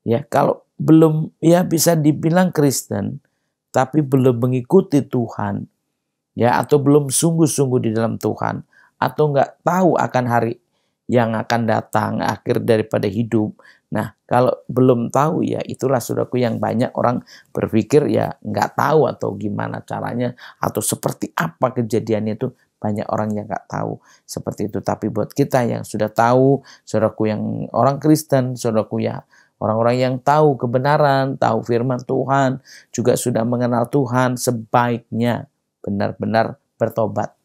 Ya, kalau belum ya bisa dibilang Kristen, tapi belum mengikuti Tuhan. Ya, atau belum sungguh-sungguh di dalam Tuhan. Atau nggak tahu akan hari yang akan datang, akhir daripada hidup. Nah, kalau belum tahu ya itulah saudaraku yang banyak orang berpikir ya nggak tahu atau gimana caranya atau seperti apa kejadiannya itu, banyak orang yang nggak tahu seperti itu. Tapi buat kita yang sudah tahu, saudaraku yang orang Kristen, saudaraku ya orang-orang yang tahu kebenaran, tahu firman Tuhan, juga sudah mengenal Tuhan, sebaiknya benar-benar bertobat.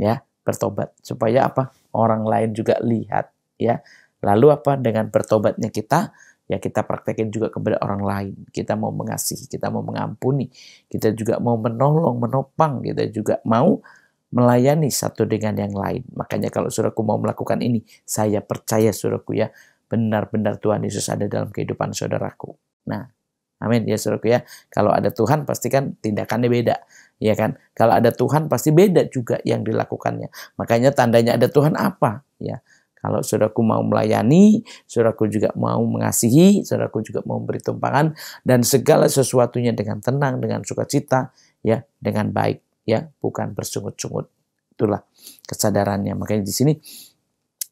Ya, bertobat supaya apa? Orang lain juga lihat ya. Lalu apa? Dengan bertobatnya kita, ya kita praktekin juga kepada orang lain. Kita mau mengasihi, kita mau mengampuni, kita juga mau menolong, menopang, kita juga mau melayani satu dengan yang lain. Makanya kalau saudaraku mau melakukan ini, saya percaya saudaraku ya, benar-benar Tuhan Yesus ada dalam kehidupan saudaraku. Nah, amin ya saudaraku ya. Kalau ada Tuhan pasti kan tindakannya beda. Ya kan? Kalau ada Tuhan pasti beda juga yang dilakukannya. Makanya tandanya ada Tuhan apa? Ya. Kalau saudaraku mau melayani, saudaraku juga mau mengasihi, saudaraku juga mau beri tumpangan dan segala sesuatunya dengan tenang, dengan sukacita, ya, dengan baik, ya, bukan bersungut-sungut. Itulah kesadarannya. Makanya di sini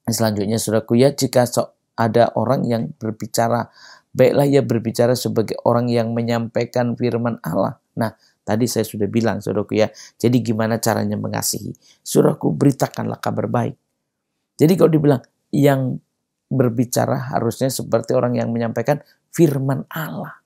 selanjutnya saudaraku ya, jika ada orang yang berbicara, baiklah ia berbicara sebagai orang yang menyampaikan firman Allah. Nah, tadi saya sudah bilang, saudaraku ya. Jadi gimana caranya mengasihi? Saudaraku, beritakanlah kabar baik. Jadi kalau dibilang yang berbicara harusnya seperti orang yang menyampaikan firman Allah.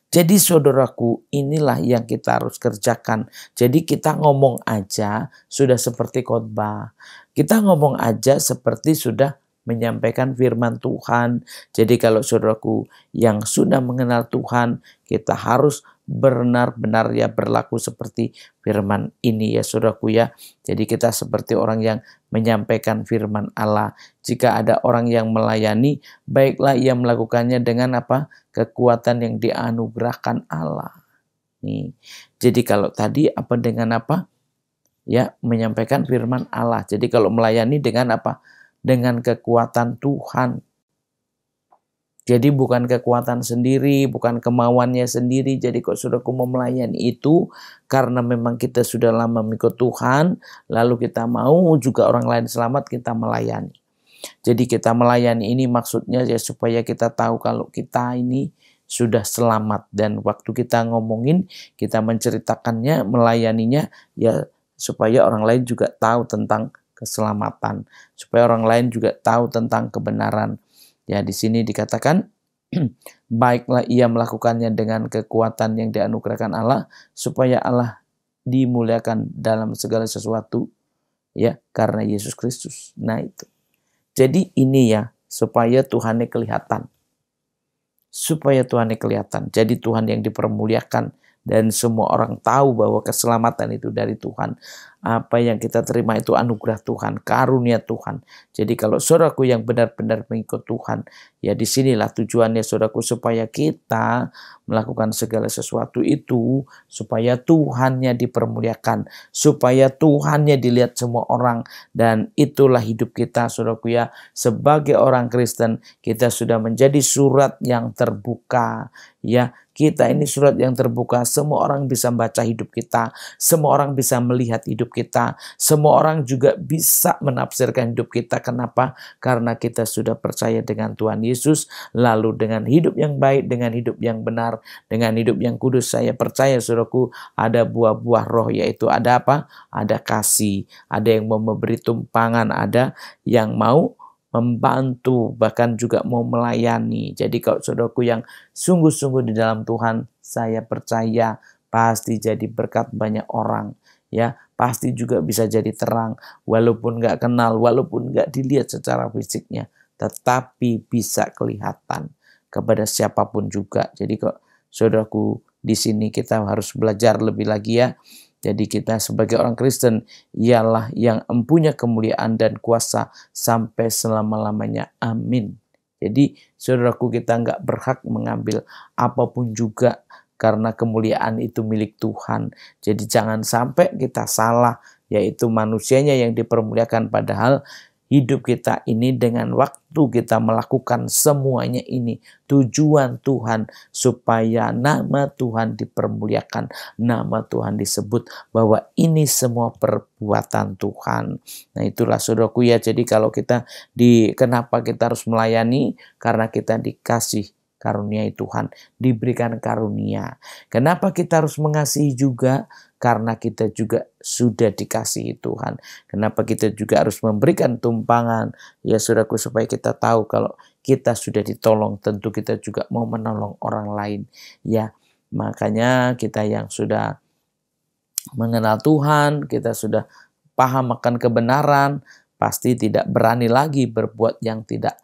Jadi saudaraku, inilah yang kita harus kerjakan. Jadi kita ngomong aja sudah seperti khotbah. Kita ngomong aja seperti sudah menyampaikan firman Tuhan. Jadi kalau saudaraku yang sudah mengenal Tuhan, kita harus benar-benar ya berlaku seperti firman ini ya saudaraku ya. Jadi kita seperti orang yang menyampaikan firman Allah. Jika ada orang yang melayani, baiklah ia melakukannya dengan apa? Kekuatan yang dianugerahkan Allah. Nih. Jadi kalau tadi apa dengan apa? Ya, menyampaikan firman Allah. Jadi kalau melayani dengan apa? Dengan kekuatan Tuhan. Jadi bukan kekuatan sendiri, bukan kemauannya sendiri. Jadi kok saudaraku mau melayani itu karena memang kita sudah lama mengikut Tuhan, lalu kita mau juga orang lain selamat, kita melayani. Jadi kita melayani ini maksudnya ya supaya kita tahu kalau kita ini sudah selamat. Dan waktu kita ngomongin, kita menceritakannya, melayaninya ya supaya orang lain juga tahu tentang keselamatan, supaya orang lain juga tahu tentang kebenaran. Ya, di sini dikatakan baiklah ia melakukannya dengan kekuatan yang dianugerahkan Allah supaya Allah dimuliakan dalam segala sesuatu ya karena Yesus Kristus. Nah itu. Jadi ini ya supaya Tuhannya kelihatan. Supaya Tuhannya kelihatan. Jadi Tuhan yang dipermuliakan dan semua orang tahu bahwa keselamatan itu dari Tuhan. Apa yang kita terima itu anugerah Tuhan, karunia Tuhan. Jadi kalau saudaraku yang benar-benar mengikut Tuhan, ya disinilah tujuannya saudaraku supaya kita melakukan segala sesuatu itu supaya Tuhannya dipermuliakan, supaya Tuhannya dilihat semua orang. Dan itulah hidup kita saudaraku ya. Sebagai orang Kristen, kita sudah menjadi surat yang terbuka. Ya, kita ini surat yang terbuka, semua orang bisa baca hidup kita, semua orang bisa melihat hidup hidup kita. Semua orang juga bisa menafsirkan hidup kita. Kenapa? Karena kita sudah percaya dengan Tuhan Yesus, lalu dengan hidup yang baik, dengan hidup yang benar, dengan hidup yang kudus. Saya percaya saudaraku, ada buah-buah roh, yaitu ada apa? Ada kasih, ada yang mau memberi tumpangan, ada yang mau membantu, bahkan juga mau melayani. Jadi kalau saudaraku yang sungguh-sungguh di dalam Tuhan, saya percaya pasti jadi berkat banyak orang. Ya, pasti juga bisa jadi terang, walaupun nggak kenal, walaupun nggak dilihat secara fisiknya, tetapi bisa kelihatan kepada siapapun juga. Jadi kok saudaraku, di sini kita harus belajar lebih lagi ya. Jadi kita sebagai orang Kristen ialah yang mempunyai kemuliaan dan kuasa sampai selama-lamanya. Amin. Jadi saudaraku, kita nggak berhak mengambil apapun juga karena kemuliaan itu milik Tuhan. Jadi jangan sampai kita salah, yaitu manusianya yang dipermuliakan, padahal hidup kita ini dengan waktu kita melakukan semuanya ini, tujuan Tuhan supaya nama Tuhan dipermuliakan, nama Tuhan disebut, bahwa ini semua perbuatan Tuhan. Nah itulah saudaraku ya, jadi kalau kita kenapa kita harus melayani? Karena kita dikasih karunia Tuhan, diberikan karunia. Kenapa kita harus mengasihi juga? Karena kita juga sudah dikasihi Tuhan. Kenapa kita juga harus memberikan tumpangan? Ya saudaraku, supaya kita tahu kalau kita sudah ditolong, tentu kita juga mau menolong orang lain. Ya, makanya kita yang sudah mengenal Tuhan, kita sudah paham akan kebenaran, pasti tidak berani lagi berbuat yang tidak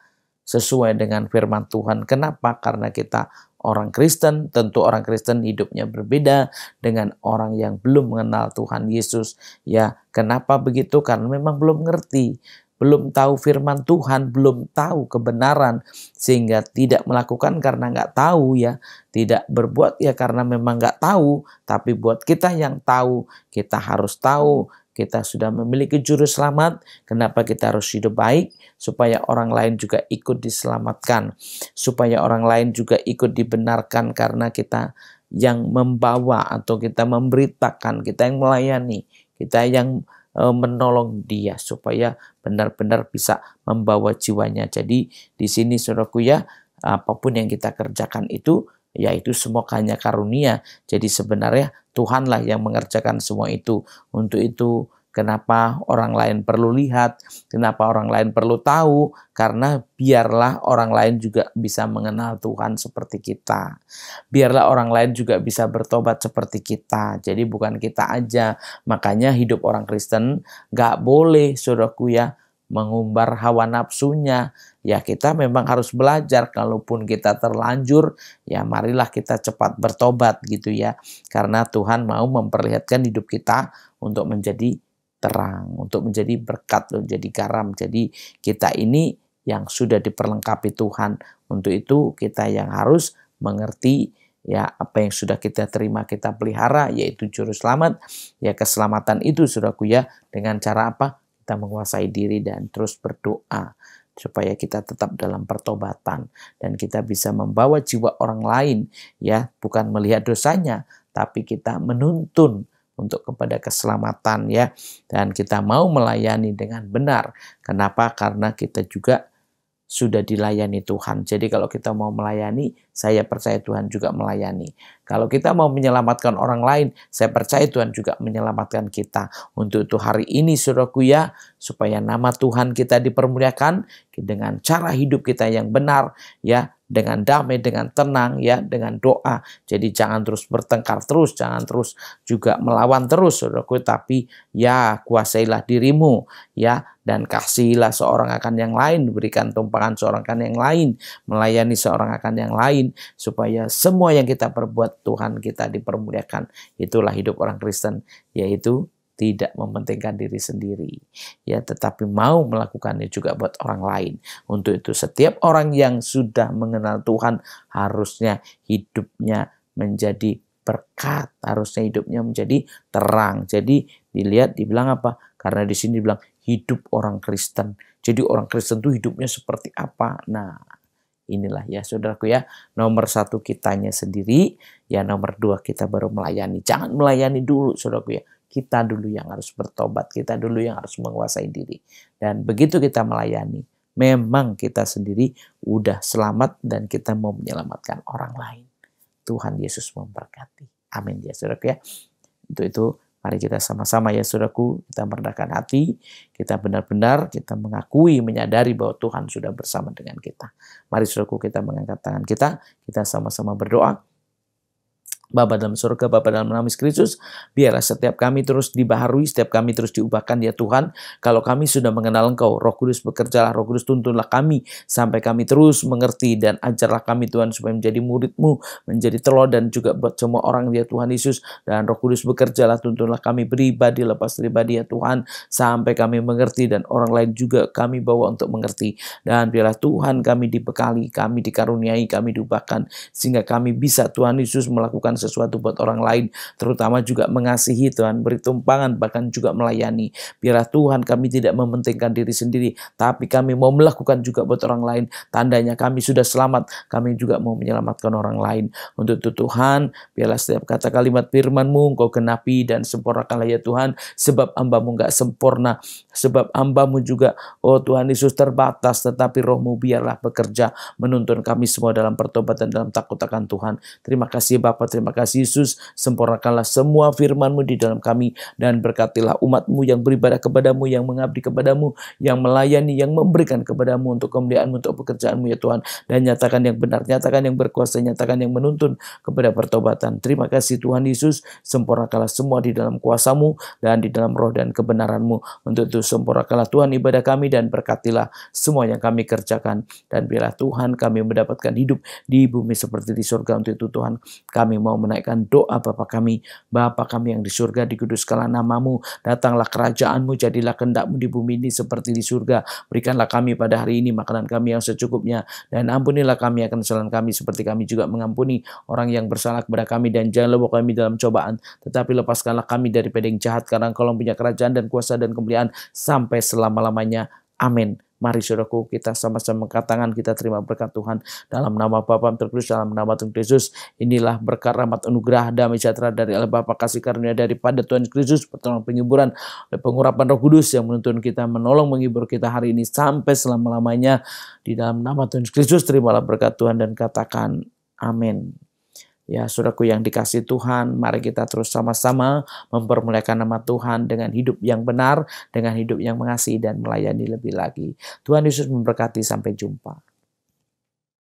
sesuai dengan firman Tuhan. Kenapa? Karena kita orang Kristen, tentu orang Kristen hidupnya berbeda dengan orang yang belum mengenal Tuhan Yesus. Ya, kenapa begitu? Karena memang belum ngerti, belum tahu firman Tuhan, belum tahu kebenaran, sehingga tidak melakukan karena nggak tahu ya, tidak berbuat ya karena memang nggak tahu. Tapi buat kita yang tahu, kita harus tahu. Kita sudah memiliki juru selamat. Kenapa kita harus hidup baik? Supaya orang lain juga ikut diselamatkan. Supaya orang lain juga ikut dibenarkan, karena kita yang membawa atau kita memberitakan, kita yang melayani, kita yang menolong dia supaya benar-benar bisa membawa jiwanya. Jadi di sini saudaraku ya, apapun yang kita kerjakan itu, yaitu semua hanya karunia. Jadi sebenarnya Tuhanlah yang mengerjakan semua itu. Untuk itu kenapa orang lain perlu lihat, kenapa orang lain perlu tahu, karena biarlah orang lain juga bisa mengenal Tuhan seperti kita. Biarlah orang lain juga bisa bertobat seperti kita. Jadi bukan kita aja. Makanya hidup orang Kristen gak boleh saudaraku ya mengumbar hawa nafsunya. Ya kita memang harus belajar, kalaupun kita terlanjur, ya marilah kita cepat bertobat gitu ya. Karena Tuhan mau memperlihatkan hidup kita untuk menjadi terang, untuk menjadi berkat, untuk menjadi garam. Jadi kita ini yang sudah diperlengkapi Tuhan. Untuk itu kita yang harus mengerti ya apa yang sudah kita terima, kita pelihara, yaitu juru selamat. Ya keselamatan itu saudaraku ya, dengan cara apa? Kita menguasai diri dan terus berdoa supaya kita tetap dalam pertobatan dan kita bisa membawa jiwa orang lain ya, bukan melihat dosanya tapi kita menuntun untuk kepada keselamatan ya, dan kita mau melayani dengan benar. Kenapa? Karena kita juga sudah dilayani Tuhan. Jadi kalau kita mau melayani, saya percaya Tuhan juga melayani. Kalau kita mau menyelamatkan orang lain, saya percaya Tuhan juga menyelamatkan kita. Untuk itu hari ini saudaraku ya, supaya nama Tuhan kita dipermuliakan dengan cara hidup kita yang benar ya, dengan damai, dengan tenang ya, dengan doa. Jadi jangan terus bertengkar terus, jangan terus juga melawan terus saudaraku, tapi ya kuasailah dirimu ya, dan kasihilah seorang akan yang lain, berikan tumpangan seorang akan yang lain, melayani seorang akan yang lain, supaya semua yang kita perbuat Tuhan kita dipermuliakan. Itulah hidup orang Kristen, yaitu tidak mementingkan diri sendiri ya, tetapi mau melakukannya juga buat orang lain. Untuk itu setiap orang yang sudah mengenal Tuhan harusnya hidupnya menjadi berkat, harusnya hidupnya menjadi terang. Jadi dilihat, dibilang apa? Karena di sini dibilang hidup orang Kristen. Jadi orang Kristen itu hidupnya seperti apa? Nah, inilah ya saudaraku ya, nomor satu kitanya sendiri, ya nomor dua kita baru melayani. Jangan melayani dulu saudaraku ya, kita dulu yang harus bertobat, kita dulu yang harus menguasai diri. Dan begitu kita melayani, memang kita sendiri udah selamat dan kita mau menyelamatkan orang lain. Tuhan Yesus memberkati. Amin ya saudaraku ya. Untuk itu mari kita sama-sama ya saudaraku, kita merendahkan hati, kita benar-benar kita mengakui, menyadari bahwa Tuhan sudah bersama dengan kita. Mari saudaraku kita mengangkat tangan kita sama-sama berdoa. Bapa dalam surga, Bapa dalam nama Yesus Kristus, biarlah setiap kami terus dibaharui, setiap kami terus diubahkan ya Tuhan. Kalau kami sudah mengenal Engkau, Roh Kudus bekerjalah, Roh Kudus tuntunlah kami, sampai kami terus mengerti dan ajarlah kami Tuhan, supaya menjadi murid-Mu, menjadi teladan juga buat semua orang ya Tuhan Yesus. Dan Roh Kudus bekerjalah, tuntunlah kami pribadi lepas pribadi ya Tuhan, sampai kami mengerti dan orang lain juga kami bawa untuk mengerti. Dan biarlah Tuhan kami dibekali, kami dikaruniai, kami diubahkan, sehingga kami bisa Tuhan Yesus melakukan sesuatu buat orang lain, terutama juga mengasihi Tuhan, beri tumpangan, bahkan juga melayani. Biarlah Tuhan kami tidak mementingkan diri sendiri, tapi kami mau melakukan juga buat orang lain. Tandanya kami sudah selamat, kami juga mau menyelamatkan orang lain. Untuk itu Tuhan, biarlah setiap kata kalimat firman-Mu Engkau genapi dan sempurnakanlah ya Tuhan, sebab hamba-Mu enggak sempurna, sebab hamba-Mu juga, oh Tuhan Yesus, terbatas, tetapi Roh-Mu biarlah bekerja, menuntun kami semua dalam pertobatan, dalam takut akan Tuhan. Terima kasih Bapa, terima kasih Yesus, sempurnakanlah semua firman-Mu di dalam kami, dan berkatilah umat-Mu yang beribadah kepadamu, yang mengabdi kepadamu, yang melayani, yang memberikan kepadamu untuk kemuliaan-Mu, untuk pekerjaan-Mu ya Tuhan. Dan nyatakan yang benar, nyatakan yang berkuasa, nyatakan yang menuntun kepada pertobatan. Terima kasih Tuhan Yesus, sempurnakanlah semua di dalam kuasa-Mu dan di dalam roh dan kebenaran-Mu. Untuk itu sempurnakanlah Tuhan ibadah kami, dan berkatilah semua yang kami kerjakan. Dan biarlah Tuhan kami mendapatkan hidup di bumi seperti di surga. Untuk itu Tuhan, kami mau menaikkan doa Bapa kami yang di surga, dikuduskanlah nama-Mu, datanglah kerajaan-Mu, jadilah kehendak-Mu di bumi ini seperti di surga. Berikanlah kami pada hari ini makanan kami yang secukupnya, dan ampunilah kami akan kesalahan kami seperti kami juga mengampuni orang yang bersalah kepada kami, dan janganlah bawa kami dalam cobaan, tetapi lepaskanlah kami daripada yang jahat, karena Engkau punya kerajaan dan kuasa dan kemuliaan sampai selama-lamanya. Amin. Mari saudaraku kita sama-sama angkat tangan, kita terima berkat Tuhan dalam nama Bapa terkudus, dalam nama Tuhan Yesus. Inilah berkat, rahmat, anugerah, damai sejahtera dari Allah Bapa, kasih karunia daripada Tuhan Yesus, pertolongan, penghiburan dan pengurapan Roh Kudus yang menuntun kita, menolong, menghibur kita hari ini sampai selama-lamanya. Di dalam nama Tuhan Yesus, terimalah berkat Tuhan dan katakan amin. Ya saudaraku yang dikasihi Tuhan, mari kita terus sama-sama mempermuliakan nama Tuhan dengan hidup yang benar, dengan hidup yang mengasihi dan melayani lebih lagi. Tuhan Yesus memberkati, sampai jumpa.